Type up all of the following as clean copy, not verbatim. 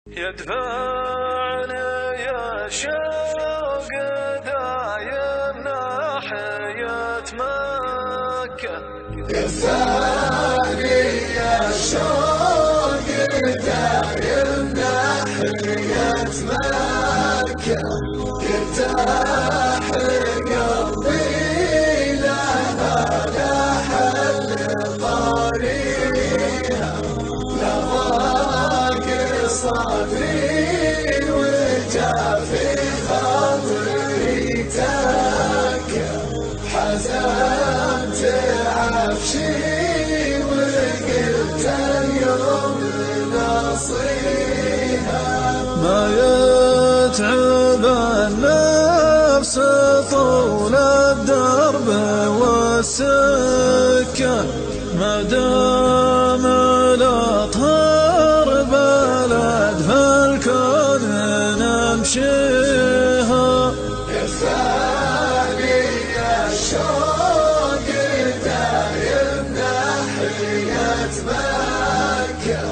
يدفعني يا شوق دايم ناحية مكة، يدفعني يا شوق دايم ناحية مكة، يرتاح قلبي لها لحل طريقها، لضاق صدري وجافي خاطري تكة، حزنت عفشي وقلت اليوم نصيها. ما يتعب النفس طول الدرب والسكة، ما دام الأطهار بلد فالكون نمشيها. يدفعني يا شوق دايم ناحية مكة،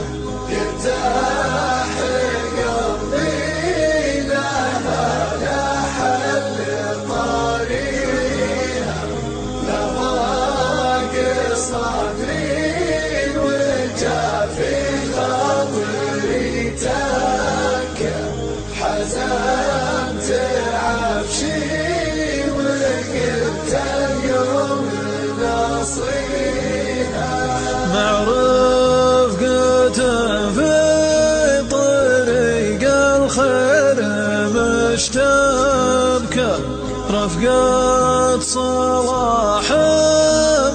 يرتاح قلبي لها لحل طريقها، لضاق صدري وجافي خاطري تكة، حزنت عفشي وقلت اليوم نصيها. مع رفقة في طريق الخير مشتبكة، رفقة صلاح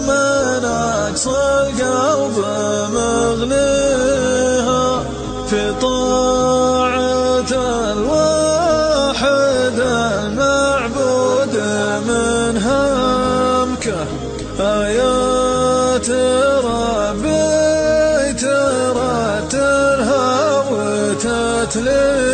من أقصى القلب مغليها، في طاعة الواحد المعبود من همكة، آيات ربي ترتلها وتتليها.